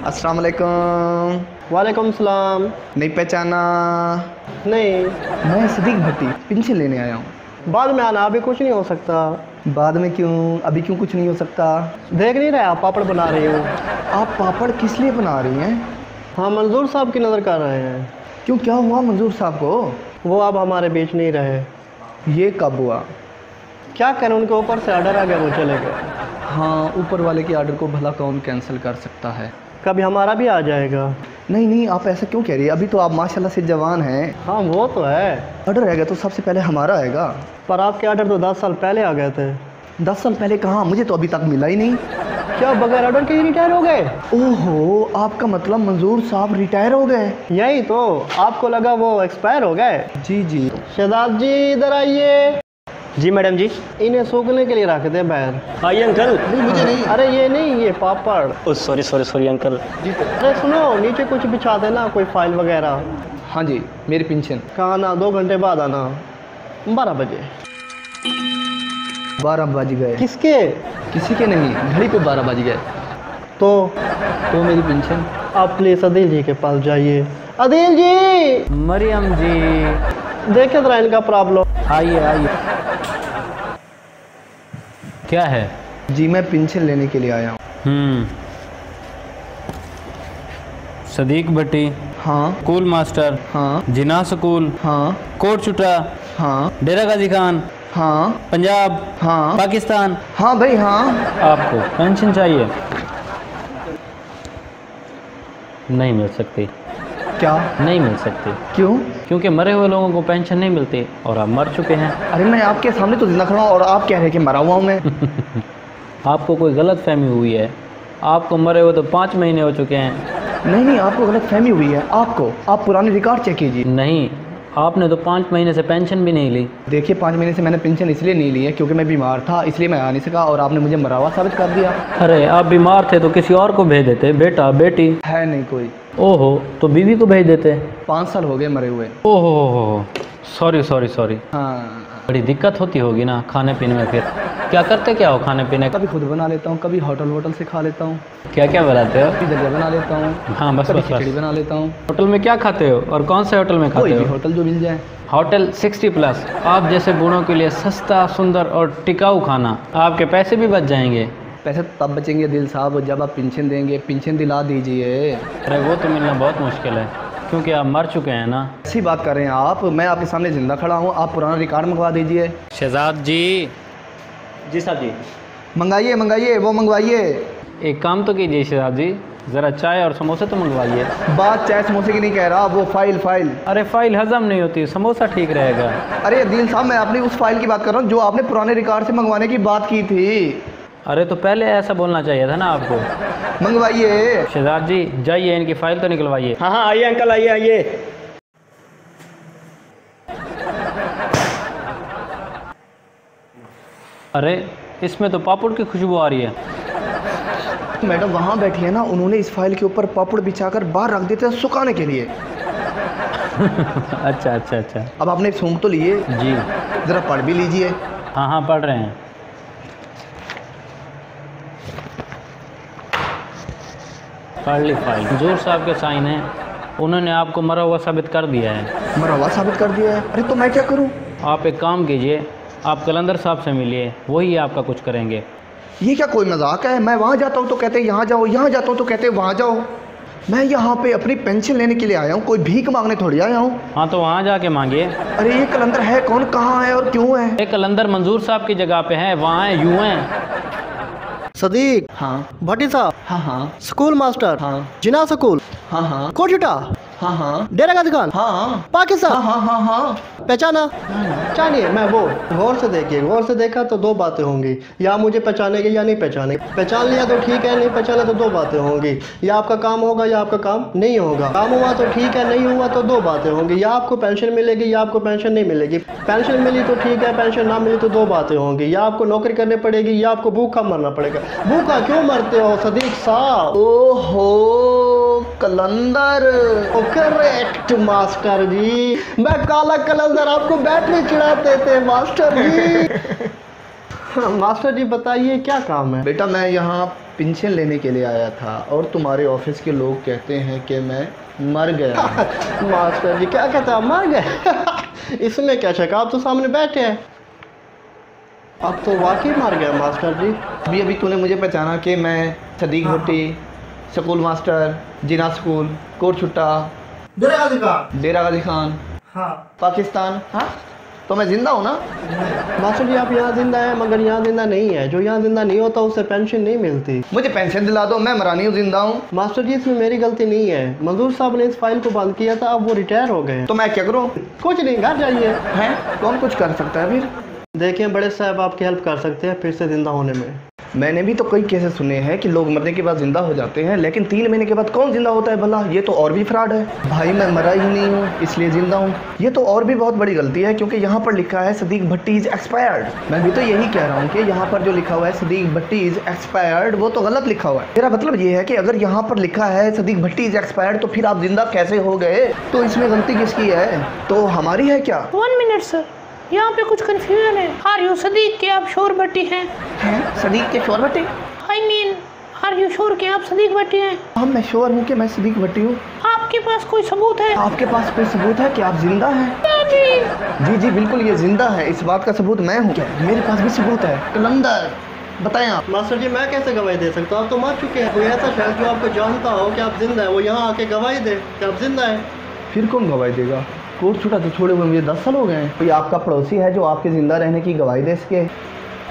अस्सलाम वालेकुम। वालेकुम सलाम। नहीं पहचाना? नहीं। मैं सदीक भट्टी पेंशन लेने आया हूँ। बाद में आना, अभी कुछ नहीं हो सकता। बाद में क्यों? अभी क्यों कुछ नहीं हो सकता? देख नहीं रहे आप पापड़ बना रही हूँ। आप पापड़ किस लिए बना रही हैं? हाँ, मंजूर साहब की नज़र कर रहे हैं। क्यों, क्या हुआ मंजूर साहब को? वो अब हमारे बीच नहीं रहे। ये कब हुआ? क्या करें, उनके ऊपर से ऑर्डर आ गया, वो चले गए। हाँ, ऊपर वाले के ऑर्डर को भला कौन कैंसिल कर सकता है? कभी हमारा भी आ जाएगा। नहीं नहीं, आप ऐसा क्यों कह रही है? अभी तो आप माशाल्लाह से जवान हैं। हाँ वो तो है। ऑर्डर आएगा तो सबसे पहले हमारा आएगा। पर आपके ऑर्डर तो 10 साल पहले आ गए थे। 10 साल पहले कहाँ? मुझे तो अभी तक मिला ही नहीं। क्या बगैर ऑर्डर के ही रिटायर हो गए? ओहो, आपका मतलब मंजूर साहब रिटायर हो गए? यही तो, आपको लगा वो एक्सपायर हो गए। जी जी। शहजाद जी इधर आइए। जी मैडम जी। इन्हें सूखने के लिए रख दे बाहर। आइए अंकल। नहीं मुझे नहीं। अरे ये नहीं, ये पापड़। ओ सॉरी सॉरी सॉरी अंकल। जी अरे सुनो, नीचे कुछ बिछा देना, कोई फाइल वगैरह। हाँ जी, मेरी पेंशन। कहाँ आना? 2 घंटे बाद आना, 12 बजे। 12 बज गए? किसके? किसी के नहीं, घड़ी पे 12 बज गए। तो मेरी पेंशन। आप प्लीज अदील जी के पास जाइए। अदील जी, मरियम जी, देखे जरा इनका प्रॉब्लम। आइए आइए। क्या है? जी मैं पेंशन लेने के लिए आया हूँ। सदीक भट्टी। हाँ स्कूल मास्टर। हाँ जिना स्कूल। हाँ कोट चुटा। हाँ डेरा गाजी खान। हाँ पंजाब। हाँ पाकिस्तान। हाँ भाई हाँ। आपको पेंशन चाहिए? नहीं मिल सकती। क्या? नहीं मिल सकती। क्यों? क्योंकि मरे हुए लोगों को पेंशन नहीं मिलती और आप मर चुके हैं। अरे मैं आपके सामने तो जिंदा खड़ा हूँ और आप कह रहे हैं कि मरा हुआ हूँ मैं। आपको कोई गलत फहमी हुई है। आपको मरे हुए तो 5 महीने हो चुके हैं। नहीं नहीं, आपको गलत फहमी हुई है। आपको, आप पुराने रिकॉर्ड चेक कीजिए। नहीं, आपने तो 5 महीने से पेंशन भी नहीं ली। देखिए 5 महीने से मैंने पेंशन इसलिए नहीं ली है क्योंकि मैं बीमार था, इसलिए मैं आ नहीं सका और आपने मुझे मरा हुआ साबित कर दिया। अरे आप बीमार थे तो किसी और को भेज देते, बेटा बेटी। है नहीं कोई। ओहो, तो बीवी को भेज देते। 5 साल हो गए मरे हुए। ओहो, सॉरी सॉरी सॉरी। हाँ, बड़ी दिक्कत होती होगी ना खाने पीने में। फिर क्या करते, क्या हो खाने पीने का? कभी खुद बना लेता हूँ, कभी होटल से खा लेता हूँ, क्या क्या बनाते हो? कभी दलिया बना लेता हूँ। हाँ बस कभी बस खिचड़ी बस। बना लेता हूँ। होटल में क्या खाते हो और कौन से होटल में कोई खाते भी हो? होटल जो मिल जाए। होटल 60+ आप जैसे बूढ़ों के लिए सस्ता, सुंदर और टिकाऊ खाना। आपके पैसे भी बच जाएंगे। पैसे तब बचेंगे दिल साहब जब आप पेंशन देंगे। पेंशन दिला दीजिए। अरे वो तो मिलना बहुत मुश्किल है क्योंकि आप मर चुके हैं ना। ऐसी बात कर रहे हैं आप? मैं आपके सामने जिंदा खड़ा हूँ, आप पुराना रिकॉर्ड मंगवा दीजिए। शहजाद जी। जी साहब जी। मंगाइए मंगाइए, वो मंगवाइए। एक काम तो कीजिए शहजाद जी, ज़रा चाय और समोसे तो मंगवाइए। बात चाय समोसे की नहीं कह रहा, वो फाइल। अरे फाइल हजम नहीं होती, समोसा ठीक रहेगा। अरे दिल साहब, मैं अपनी उस फाइल की बात कर रहा हूँ जो आपने पुराने रिकॉर्ड से मंगवाने की बात की थी। अरे तो पहले ऐसा बोलना चाहिए था ना आपको। मंगवाइए। शहजाद जी जाइए, इनकी फ़ाइल तो निकलवाइए। हाँ हाँ आइए अंकल, आइए आइए। अरे इसमें तो पापड़ की खुशबू आ रही है। मैडम वहाँ बैठी है ना, उन्होंने इस फाइल के ऊपर पापड़ बिछाकर बाहर रख देते हैं सुखाने के लिए। अच्छा अच्छा अच्छा। अब आपने सूंघ तो लिए, जी। ज़रा पढ़ भी लीजिए। हाँ हाँ पढ़ रहे हैं। पढ़ ली फाइल। मंजूर साहब के साइन हैं, उन्होंने आपको मरा हुआ साबित कर दिया है। मरा हुआ साबित कर दिया है? अरे तो मैं क्या करूं? आप एक काम कीजिए, आप कलंदर साहब से मिलिए, वही आपका कुछ करेंगे। ये क्या कोई मजाक है? मैं वहाँ जाता हूँ तो कहते हैं यहाँ जाओ, यहाँ जाता हूँ तो कहते हैं वहाँ जाओ। मैं यहाँ पे अपनी पेंशन लेने के लिए आया हूँ, कोई भीख मांगने थोड़ी आया हूँ। हाँ तो वहाँ जाके मांगिए। अरे ये कलंदर है कौन, कहाँ है और क्यों है? एक कलंदर मंजूर साहब की जगह पे है, वहाँ है, यूँ है। सदीक। हाँ भट्टी साहब। हाँ हाँ स्कूल मास्टर। हाँ जिना स्कूल। हाँ हाँ कोटुटा। हाँ हाँ डेरा गाजी खान। हाँ पाकिस्तान। हाँ हाँ हाँ हाँ। पहचाना? पहचानिए। मैं वो गौर से देखिए, गौर से देखा तो 2 बातें होंगी, या मुझे पहचानेंगे या नहीं पहचानेंगे। पहचान लिया तो ठीक है, नहीं पहचाना तो 2 बातें होंगी, या आपका काम होगा या आपका काम नहीं होगा। काम हुआ तो ठीक है, नहीं हुआ तो 2 बातें होंगी, या आपको पेंशन मिलेगी या आपको पेंशन नहीं मिलेगी। पेंशन मिली तो ठीक है, पेंशन ना मिली तो 2 बातें होंगी, या आपको नौकरी करनी पड़ेगी या आपको भूखा मरना पड़ेगा। भूखा क्यों मरते हो सदीक साहब? ओहो कलंदर। करेक्ट मास्टर जी, मैं काला कलंदर आपको बैटरी चढ़ाते थे मास्टर जी। मास्टर जी बताइए क्या काम है? बेटा मैं यहाँ पेंशन लेने के लिए आया था और तुम्हारे ऑफिस के लोग कहते हैं कि मैं मर गया हूँ। मास्टर जी क्या कहते हैं, आप मर गए? इसमें क्या शक, आप तो सामने बैठे हैं। अब तो वाकई मर गया मास्टर जी। अभी अभी तूने मुझे पहचाना कि मैं सदीक भट्टी, स्कूल मास्टर, जिना स्कूल, कोट छुट्टा, डेरा गाजी खान, हाँ पाकिस्तान। हाँ तो मैं ज़िंदा हूँ ना? मास्टर जी आप यहाँ जिंदा है, मगर यहाँ जिंदा नहीं है। जो यहाँ जिंदा नहीं होता उसे पेंशन नहीं मिलती। मुझे पेंशन दिला दो, मैं मरानी हूँ, ज़िंदा हूँ। मास्टर जी इसमें मेरी गलती नहीं है, मंजूर साहब ने इस फाइल को बंद किया था, अब वो रिटायर हो गए। तो मैं क्या करूँ? कुछ नहीं, घर जाइए। हैं कौन कुछ कर सकता है फिर? देखिए बड़े साहब आपकी हेल्प कर सकते हैं फिर से जिंदा होने में। मैंने भी तो कई केसेस सुने हैं कि लोग मरने के बाद ज़िंदा हो जाते हैं, लेकिन 3 महीने के बाद कौन ज़िंदा होता है भला? ये तो और भी फ्रॉड है। भाई मैं मरा ही नहीं हूँ इसलिए ज़िंदा हूँ, ये तो और भी बहुत बड़ी गलती है, क्योंकि यहाँ पर लिखा है सदीक भट्टी इज़ एक्सपायर्ड। मैं भी तो यही कह रहा हूँ कि यहाँ पर जो लिखा हुआ है सदीक भट्टी इज़ एक्सपायर्ड वो तो गलत लिखा हुआ है। मेरा मतलब ये है कि अगर यहाँ पर लिखा है सदीक भट्टी इज़ एक्सपायर्ड तो फिर आप ज़िंदा कैसे हो गए? तो इसमें गलती किसकी है? तो हमारी है क्या? 1 मिनट सर, यहाँ पे कुछ कंफ्यूजन है। आर यू सदीक के आप शोर भट्टी हैं? सदीक के शोर भट्टी? I mean are you sure कि आप सदीक भट्टी हैं? हाँ मैं श्योर हूँ कि मैं सदीक भट्टी हूँ। आपके पास कोई सबूत है? आपके पास कोई सबूत है कि आप जिंदा हैं? जी जी बिल्कुल ये जिंदा है, इस बात का सबूत मैं हूँ। मेरे पास भी सबूत है। कलंदर बताएं आप। मास्टर जी मैं कैसे गवाही दे सकता हूँ, आप तो मर चुके हैं। कोई ऐसा शख्स जो आपको जानता हो कि आप जिंदा है वो यहाँ आके गवाही दे कि आप जिंदा है। फिर कौन गवाही देगा? कोर्ट छुट्टा तो छोड़े हुए मुझे 10 साल हो गए हैं। कोई आपका पड़ोसी है जो आपके ज़िंदा रहने की गवाही दे सके?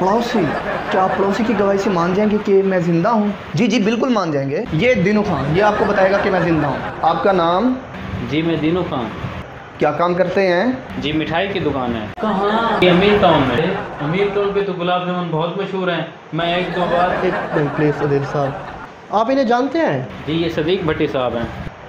पड़ोसी? क्या आप पड़ोसी की गवाही से मान जाएंगे कि मैं ज़िंदा हूँ? जी जी बिल्कुल मान जाएंगे। ये दीनू खान, ये आपको बताएगा कि मैं ज़िंदा हूँ। आपका नाम? जी मैं दीनू खान। क्या काम करते हैं? जी मिठाई की दुकान है। कहाँ? ये अमीर टाउन में। अमीर टाउन पे तो गुलाब जामुन बहुत मशहूर हैं। मैं 1-2 बार। एक मिनट प्लीज अदील साहब, आप इन्हें जानते हैं? जी ये सदीक भट्टी साहब हैं।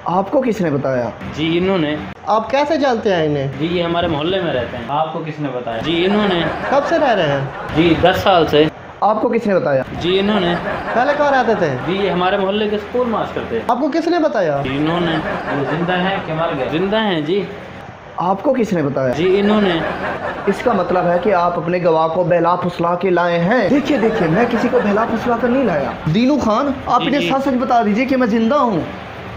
आपको किसने बताया? जी इन्होंने। आप कैसे जानते हैं इन्हें? जी ये हमारे मोहल्ले में रहते हैं। आपको किसने बताया? जी इन्होंने। कब से रह रहे हैं? जी 10 साल से। आपको किसने बताया? जी इन्होंने। पहले कहाँ रहते थे? जी ये हमारे मोहल्ले के स्कूल मास्टर थे। आपको किसने बताया? जी इन्होंने। ये जिंदा है कि मर गए? जिंदा हैं जी। आपको किसने बताया? जी इन्होंने। इसका मतलब है कि आप अपने गवाह को बहला फुसला के लाए हैं। देखिए देखिए मैं किसी को बहला फुसला कर नहीं लाया। दीनू खान आप जी, इन्हें जी। सच सच बता दीजिए कि मैं जिंदा हूँ।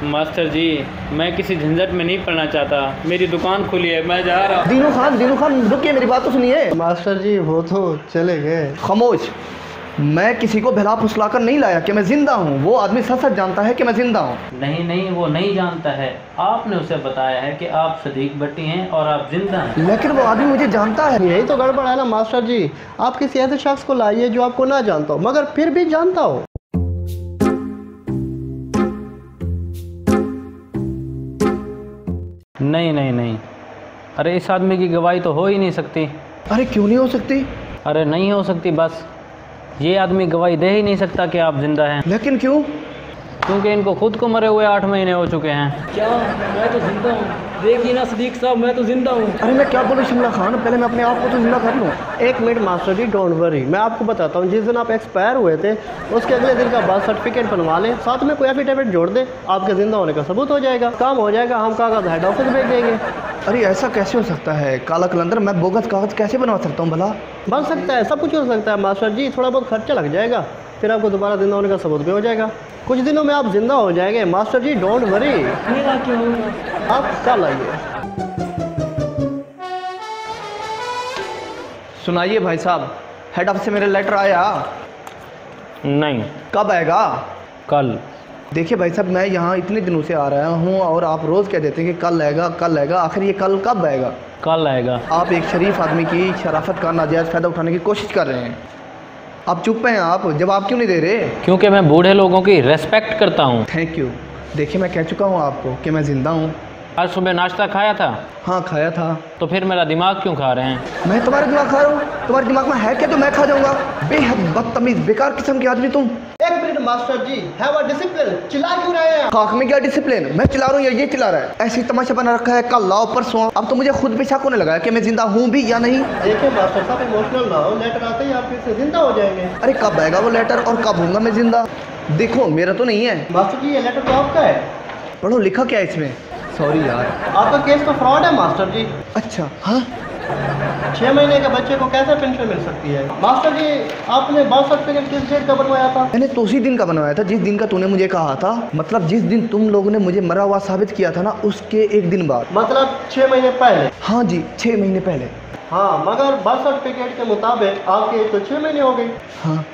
मास्टर जी मैं किसी झंझट में नहीं पड़ना चाहता, मेरी दुकान खुली है, मैं जा रहा हूँ। दीनू खान रुकिए, मेरी बात तो सुनिए। मास्टर जी वो तो चले गए। खामोश। मैं किसी को बहला फुसला कर नहीं लाया कि मैं जिंदा हूँ। वो आदमी सच सच जानता है कि मैं जिंदा हूँ। नहीं नहीं वो नहीं जानता है, आपने उसे बताया है कि आप सदीक भट्टी हैं और आप जिंदा हैं। लेकिन वो आदमी मुझे जानता है। यही तो गड़बड़ है ना मास्टर जी। आप किसी ऐसे शख्स को लाइए जो आपको ना जानता हो मगर फिर भी जानता हो। नहीं नहीं नहीं, अरे इस आदमी की गवाही तो हो ही नहीं सकती। अरे क्यों नहीं हो सकती? अरे नहीं हो सकती, बस ये आदमी गवाही दे ही नहीं सकता कि आप जिंदा हैं। लेकिन क्यों? क्योंकि इनको खुद को मरे हुए 8 महीने हो चुके हैं। क्या मैं तो जिंदा हूँ? देखिए ना सदीक साहब मैं तो जिंदा हूँ। अरे मैं क्या बोलूँ शिमला खान, पहले मैं अपने आप को तो जिंदा कर लूँ। एक minute master ji don't worry, मैं आपको बताता हूँ। जिस दिन आप एक्सपायर हुए थे उसके अगले दिन का बर्थ सर्टिफिकेट बनवा लें, साथ में कोई एफिडेविट जोड़ दें, आपके जिंदा होने का सबूत हो जाएगा, काम हो जाएगा। हम कागज हेड ऑफिस भेज देंगे। अरे ऐसा कैसे हो सकता है काला कलंदर? मैं बोगस कागज कैसे बनवा सकता हूँ भला? बन सकता है, सब कुछ हो सकता है मास्टर जी। थोड़ा बहुत खर्चा लग जाएगा, फिर आपको दोबारा जिंदा होने का सबूत भी हो जाएगा। कुछ दिनों में आप जिंदा हो जाएंगे मास्टर जी, डोंट वरी। मेरा क्या होगा? आप कल आइए। सुनाइए भाई साहब, हेड ऑफिस से मेरा लेटर आया? नहीं। कब आएगा? कल। देखिए भाई साहब मैं यहाँ इतने दिनों से आ रहा हूँ और आप रोज़ कह देते हैं कि कल आएगा कल आएगा। आखिर ये कल कब आएगा? कल आएगा। आप एक शरीफ आदमी की शराफत का नाजायज़ फ़ायदा उठाने की कोशिश कर रहे हैं। आप चुप हैं, आप जवाब क्यों नहीं दे रहे? क्योंकि मैं बूढ़े लोगों की रेस्पेक्ट करता हूँ। Thank you. देखिए मैं कह चुका हूँ आपको कि मैं ज़िंदा हूँ। आज सुबह नाश्ता खाया था? हाँ खाया था। तो फिर मेरा दिमाग क्यों खा रहे हैं? मैं तुम्हारा दिमाग खा रहा हूँ? तुम्हारे दिमाग में है क्या जो मैं खा जाऊँगा? बेहद बदतमीज़ बेकार किस्म के आदमी तुम। एक minute master ji, have a discipline. चिल्ला क्यों रहे हैं? खाक में क्या डिसिप्लिन? मैं चिल्ला रहा हूँ या ये चिल्ला रहा है? ऐसी तमाशा बना रखा है, कल लाओ परसों। अब तो मुझे खुद भी शक होने लगा है कि मैं जिंदा हूँ भी या नहीं। देखिए मास्टर साहब इमोशनल ना हो, लेटर आते ही आप फिर से जिंदा हो जाएंगे। अरे कब आएगा वो लेटर और कब होऊंगा मैं जिंदा? देखो मेरा तो नहीं है। मास्टर जी ये लेटर तो आपका है। पढ़ो लिखा क्या है इसमें? सॉरी यार। आपका केस तो फ्रॉड है मास्टर जी। अच्छा हाँ 6 महीने के बच्चे को कैसे पेंशन मिल सकती है? मास्टर जी, आपने बर्थ सर्टिफिकेट किस डेट का बनवाया था? मैंने तो उसी दिन का बनवाया था जिस दिन का तूने मुझे कहा था। मतलब जिस दिन तुम लोगों ने मुझे मरा हुआ साबित किया था ना, उसके एक दिन बाद। मतलब 6 महीने पहले? हाँ जी, 6 महीने पहले। हाँ, मगर बर्थ सर्टिफिकेट के मुताबिक आपकी एज तो 6 महीने हो गई। हाँ,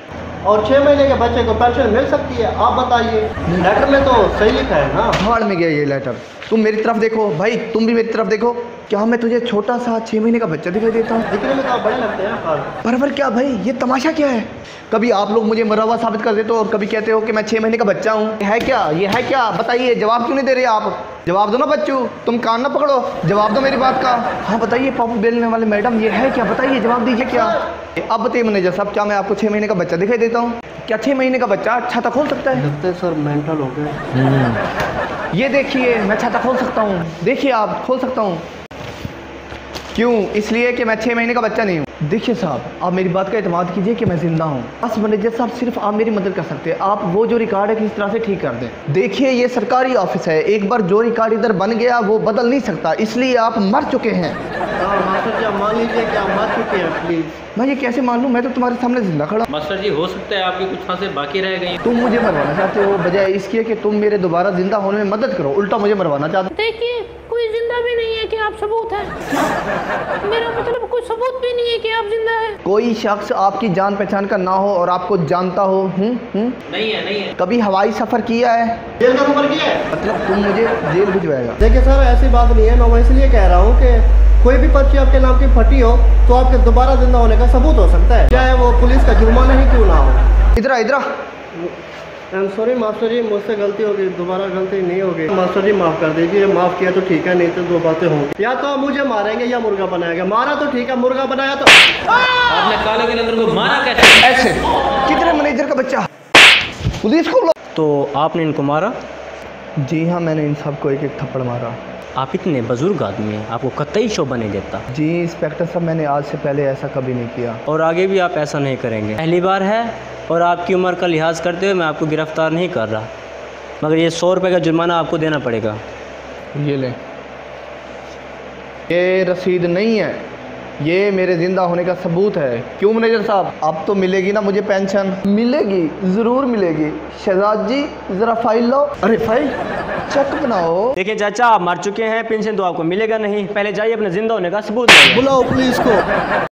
और 6 महीने के बच्चे को पेंशन मिल सकती है? आप बताइए, लेटर में तो सही लिखा है ना? भाड़ में गया ये लेटर। तुम मेरी तरफ देखो भाई, तुम भी मेरी तरफ देखो। क्या मैं तुझे छोटा सा 6 महीने का बच्चा दिखाई देता हूँ? दिखने में तो आप बड़े लगते हैं यार। परवर क्या भाई, ये तमाशा क्या है? कभी आप लोग मुझे मरा हुआ साबित कर देते हो और कभी कहते हो कि मैं 6 महीने का बच्चा हूँ। है क्या, ये है क्या? बताइए, जवाब क्यों नहीं दे रहे आप? जवाब दो ना बच्चों, तुम कान ना पकड़ो, जवाब दो मेरी बात का। हाँ बताइए पापू बेलने वाले मैडम, ये है क्या? बताइए, जवाब दीजिए क्या। अब बताइए मैनेजर साहब, क्या मैं आपको 6 महीने का बच्चा दिखाई देता हूँ? क्या 6 महीने का बच्चा छाता खोल सकता है? लगता है सर मेंटल हो गए। ये देखिए, मैं छाता खोल सकता हूँ। देखिए आप, खोल सकता हूँ। क्यों? इसलिए कि मैं 6 महीने का बच्चा नहीं हूँ। देखिए साहब, आप मेरी बात का एतमाद कीजिए कि मैं जिंदा हूँ। बस मैनेजर साहब, सिर्फ आप मेरी मदद कर सकते हैं। आप वो जो रिकॉर्ड है किस तरह से ठीक कर दें। देखिए, ये सरकारी ऑफिस है, एक बार जो रिकॉर्ड इधर बन गया वो बदल नहीं सकता, इसलिए आप मर चुके हैं। हाँ मास्टर जी, आप मान लीजिए कि आप मर चुके हैं। प्लीज़। मैं ये कैसे मान लूँ? मैं तो तुम्हारे सामने जिंदा खड़ा। मास्टर जी, हो सकता है आपकी कुछ सांसें बाकी रह गई। तुम मुझे मरवाना चाहते हो, बजाय इसके कि तुम मेरे दोबारा जिंदा होने में मदद करो, उल्टा मुझे मरवाना चाहते हो। देखिए, कोई जिंदा भी नहीं है कि आप सबूत है। मेरा मतलब कोई सबूत भी नहीं है कि आप जिंदा है। कोई शख्स आपकी जान पहचान का ना हो और आपको जानता हो। नहीं है। कभी हवाई सफर किया है? जेल का सफर किया है? मतलब तुम मुझे जेल भिजवाएगा? देखिए सर, ऐसी बात नहीं है। मैं इसलिए कह रहा हूँ कि कोई भी पर्ची आपके नाम की फटी हो तो आपके दोबारा जिंदा होने का सबूत हो सकता है, चाहे वो पुलिस का जुर्माना ही क्यों ना हो। इधर आई एम सॉरी मास्टर जी, मुझसे गलती हो गई, दोबारा गलती नहीं होगी। मास्टर जी माफ़ कर दीजिए, माफ़ किया तो ठीक है, नहीं तो 2 बातें होंगी। या तो मुझे मारेंगे या मुर्गा बनाएगा। मारा तो ठीक है, मुर्गा बनाया तो। आपने काले के अंदर को मारा कैसे? ऐसे कितने मैनेजर का बच्चा? पुलिस को तो आपने इनको मारा? जी हाँ, मैंने इन सबको एक एक थप्पड़ मारा। आप इतने बुजुर्ग आदमी हैं, आपको कतई शोभा नहीं देता। जी इंस्पेक्टर साहब, मैंने आज से पहले ऐसा कभी नहीं किया और आगे भी आप ऐसा नहीं करेंगे। पहली बार है और आपकी उम्र का लिहाज करते हुए मैं आपको गिरफ़्तार नहीं कर रहा, मगर ये 100 रुपये का जुर्माना आपको देना पड़ेगा। ये लें, ये रसीद नहीं है, ये मेरे ज़िंदा होने का सबूत है। क्यों मैनेजर साहब, अब तो मिलेगी ना मुझे पेंशन? मिलेगी, ज़रूर मिलेगी। शहजाद जी, ज़रा फाइल लो। अरे फाइल, चेक बनाओ। देखिए चाचा, आप मर चुके हैं, पेंशन तो आपको मिलेगा नहीं। पहले जाइए अपने जिंदा होने का सबूत लाइए। बुलाओ पुलिस को।